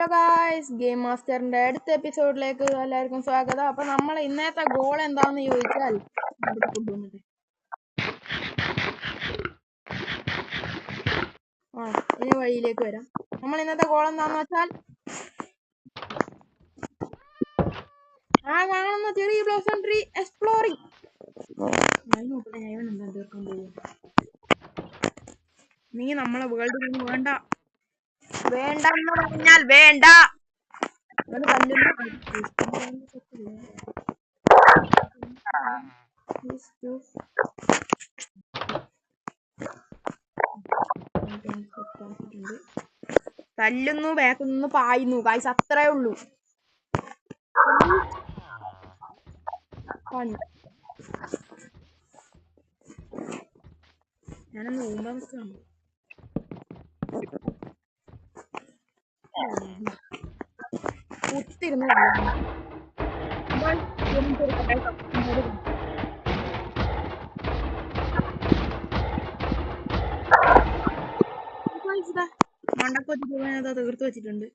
Hello guys, game മാസ്റ്ററിന്റെ അടുത്ത എപ്പിസോഡിലേക്ക് എല്ലാവർക്കും സ്വാഗതം. അപ്പൊ നമ്മൾ ഇന്നത്തെ ഗോൾ എന്താണെന്ന് ചോദിച്ചാൽ ഇനി വഴിയിലേക്ക് വരാം. നമ്മൾ ഇന്നത്തെ ഗോൾ എന്താണെന്ന് വെച്ചാൽ കാണുന്ന ചെറിയ ബ്ലോസം ട്രീ എക്സ്പ്ലോറിംഗ്. നീ നമ്മളെ വേൾഡ് വേണ്ട വേണ്ട എന്ന് പറഞ്ഞാൽ വേണ്ട. തല്ലുന്നു, വേക്കുന്നു, പായുന്നു. ഗൈസ്, അത്രേ ഉള്ളൂ. ഞാനൊന്ന് ഊമ്പാണ്. കുത്തിരുന്ന് മണ്ടക്കൊത്തി തീർത്ത് വെച്ചിട്ടുണ്ട്.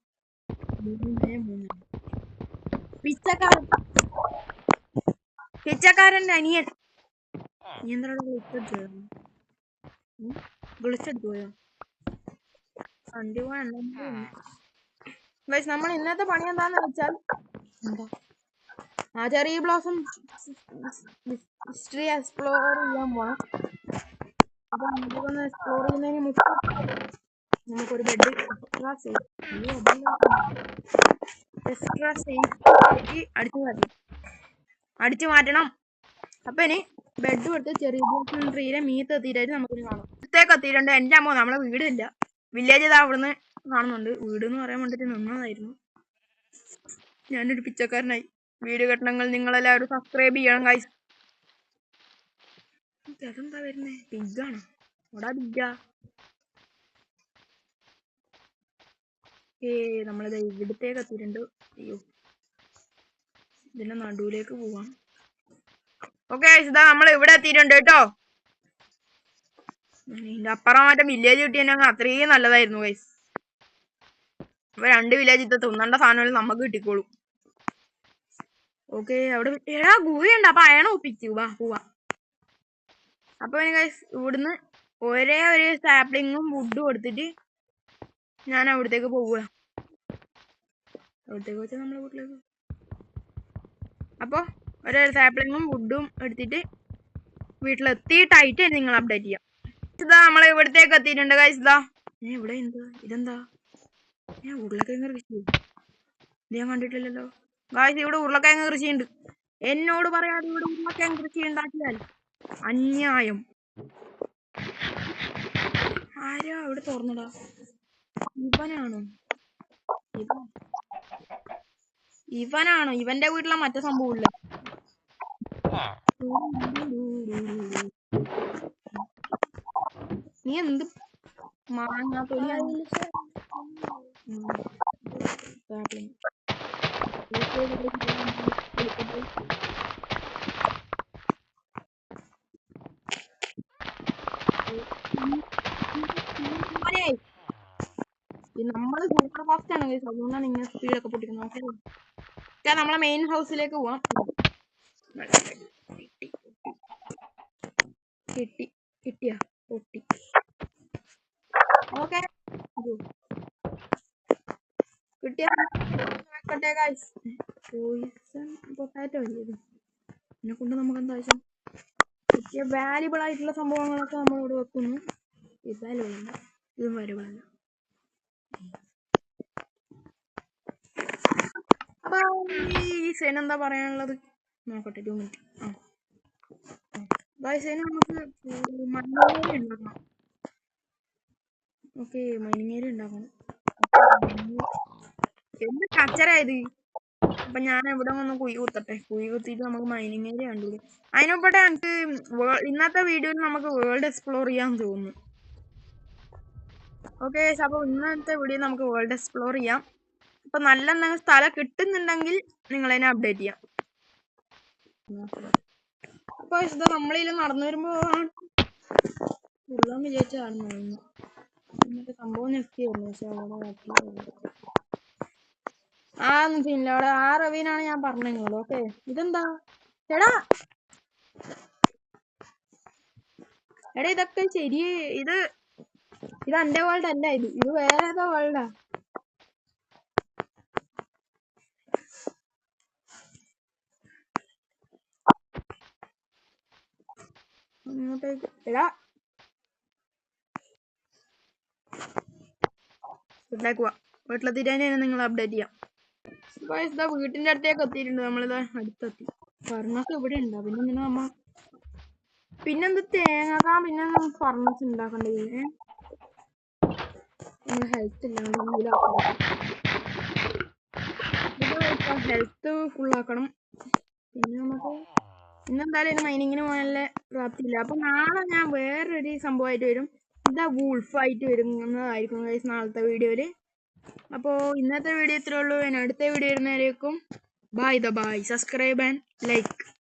പിച്ചക്കാരന്റെ അനിയൻ നീ എന്താ വിളിച്ചെടുത്തു പോയോ? വണ്ടി പോകാൻ നമ്മൾ ഇന്നത്തെ പണി എന്താന്ന് വെച്ചാൽ ചെറിയ ബ്ലോസം ഹിസ്റ്ററി എക്സ്പ്ലോർ ചെയ്യാൻ പോണം. അപ്പൊ നമുക്കൊന്ന് എക്സ്പ്ലോർ ചെയ്യുന്നതിന് മുമ്പ് നമുക്കൊരു ബെഡ് എക്സ്ട്രാ സേഫ് അടിച്ചു മാറ്റണം. അപ്പൊ ഇനി ബെഡ് കൊടുത്ത് ചെറിയ ബ്ലോസം ട്രീയിലെ മീത്ത് എത്തിയിട്ടായിട്ട് നമുക്കിനി കാണാം. ഇത്തേക്ക് എത്തിയിട്ടുണ്ട്. എൻ്റെ അമ്മ നമ്മളെ വീടില്ല, വില്ലേജ് ഇതാ അവിടുന്ന് കാണുന്നുണ്ട്. വീട് എന്ന് പറയാൻ വേണ്ടിട്ട് നിന്നതായിരുന്നു. ഞാനൊരു പിച്ചക്കാരനായി. വീട് കെട്ടണങ്ങൾ നിങ്ങളെല്ലാവരും സബ്സ്ക്രൈബ് ചെയ്യണം ഗൈസ്. അതെന്താ വരുന്നേ? പിഗ്ഗാണോ? ഓടാ പിഗ്ഗാ. നമ്മളിത് ഇവിടത്തേക്ക് എത്തിയിട്ടുണ്ട്. അയ്യോ, ഇതിന്റെ നടുവിലേക്ക് പോവാം. ഓക്കെ, ഇതാ നമ്മൾ ഇവിടെ എത്തിയിട്ടുണ്ട് കേട്ടോ. ഇതിന്റെ അപ്പുറം മറ്റേ വില്ലേജ് കിട്ടിയെങ്കിൽ അത്രയും നല്ലതായിരുന്നു ഗൈസ്. അപ്പൊ 2 വില്ലേജ് തിന്നേണ്ട സാധനങ്ങൾ നമുക്ക് കിട്ടിക്കോളും. ഓക്കെ, അവിടെ ഗുഹയുണ്ട്. അപ്പൊ അയണ ഒപ്പിച്ചു പോവാ. അപ്പൊ ഗൈസ്, ഇവിടുന്ന് ഒരേ ഒരു സാപ്ലിങ്ങും വുഡും എടുത്തിട്ട് ഞാൻ അവിടത്തേക്ക് പോവുക. അവിടത്തേക്ക് വെച്ചാൽ നമ്മളെ വീട്ടിലേക്ക്. അപ്പൊ ഒരേ സാപ്ലിങ്ങും വുഡും എടുത്തിട്ട് വീട്ടിലെത്തിയിട്ടായിട്ട് നിങ്ങൾ അപ്ഡേറ്റ് ചെയ്യാം. ഇതാ നമ്മളെ ഇവിടത്തേക്ക് എത്തിയിട്ടുണ്ട് ഗൈസ്. ഇതാ ഇവിടെ ഇതെന്താ ഉരുളക്കിഴങ്ങ് കൃഷി? ഇത് ഞാൻ കണ്ടിട്ടില്ലല്ലോ ഗൈസ്. ഇവിടെ ഉരുളക്കിഴങ്ങ് കൃഷിയുണ്ട്. എന്നോട് പറയാതെ ഇവിടെ ഉരുളക്കിഴങ്ങ് കൃഷി ഉണ്ടാക്കിയാൽ അന്യായം. ആരാ അവിടെ തുറന്നടാ? ഇവനാണോ? ഇവന്റെ വീട്ടിലെ മറ്റേ സംഭവമില്ല. നീ എന്ത് മാങ്ങ തൊലിയാണ്? നമ്മള് സൂപ്പർ ഫാസ്റ്റ് ആണ്, അതുകൊണ്ടാണ് ഇങ്ങനെ സ്പീഡൊക്കെ പൊട്ടിക്കുന്നത്. നമ്മളെ മെയിൻ ഹൗസിലേക്ക് പോവാം. കിട്ടിയാ പൊട്ടി. ഓക്കെ, കിട്ടിയ പൊട്ടാറ്റോ അല്ലേ? ഇതിനെ കൊണ്ട് നമുക്ക് എന്താ ആവശ്യം? കിട്ടിയ വാല്യുബിൾ ആയിട്ടുള്ള സംഭവങ്ങളൊക്കെ നമ്മളിവിടെ വെക്കുന്നു. ഇതും വാല്യുബിൾ അല്ല. അപ്പൊ ഈ സേന എന്താ പറയാനുള്ളത് നോക്കട്ടെ. 2 മിനിറ്റ്. സേന നമുക്ക് മൈനിങ് ഏരിയ ഉണ്ടാക്കണം. ഓക്കെ, മൈനിങ് ഏരിയ ഉണ്ടാക്കണം. എന്ത് കച്ചറായത്? അപ്പൊ ഞാൻ എവിടെ വന്ന് കുഴി കുത്തട്ടെ. കുഴി കുത്തിയിട്ട് നമുക്ക് മൈനിങ് ഏരിയ കണ്ടുപിടി. അതിനെപ്പോട്ടെ നമുക്ക് ഇന്നത്തെ വീഡിയോയിൽ നമുക്ക് വേൾഡ് എക്സ്പ്ലോർ ചെയ്യാൻ തോന്നുന്നു. ഓക്കെ, അപ്പൊ ഇന്നത്തെ വീഡിയോ നമുക്ക് വേൾഡ് എക്സ്പ്ലോർ ചെയ്യാം. അപ്പൊ നല്ല എന്തെങ്കിലും സ്ഥലം കിട്ടുന്നുണ്ടെങ്കിൽ നിങ്ങളതിനെ അപ്ഡേറ്റ് ചെയ്യാം. അപ്പൊ ഇതാ നമ്മളിൽ നടന്നു വരുമ്പോ ഉള്ളം വിചാരിച്ചാണ് മറ്റേ സംഭവം നിർത്തിയായിരുന്നു. പക്ഷെ അവിടെ ഒന്നും ചെയ്യില്ല. അവിടെ ആ റവീനാണ് ഞാൻ പറഞ്ഞത്. ഓക്കെ, ഇതെന്താ എടാ ഇതൊക്കെ ശരി. ഇത് എന്റെ വേൾഡ് അല്ല, ഇത് വേറെ ഏതോ വേൾഡാ. ഇങ്ങോട്ടേക്ക് എടാ വീട്ടിലെത്തിയിട്ട് തന്നെയാണ് നിങ്ങൾ അപ്ഡേറ്റ് ചെയ്യാം. വീട്ടിന്റെ അടുത്തേക്ക് എത്തിയിട്ടുണ്ട്. നമ്മളിതാ അടുത്തെത്തി. ഫർണസ് ഇവിടെ ഉണ്ടോ? പിന്നെന്ത് തേങ്ങാക്കാൻ പിന്നെ ഫർണസ് ഉണ്ടാക്കണ്ടേ? ഹെൽത്ത് ഇല്ല, ഹെൽത്ത് ഫുള്ളാക്കണം. പിന്നെ നമുക്ക് ഇന്നെന്തായാലും മൈനിങ്ങിന് പോകാനുള്ള പ്രാപ്തിയില്ല. അപ്പൊ നാളെ ഞാൻ വേറൊരു സംഭവമായിട്ട് വരും. വൂൾഫായിട്ട് വരുന്നതായിരിക്കും നാളത്തെ വീഡിയോയില്. അപ്പോൾ ഇന്നത്തെ വീഡിയോ ഇത്രേ ഉള്ളൂ. അടുത്ത വീഡിയോ വരുന്നവരേക്കും ബൈ. Subscribe and like.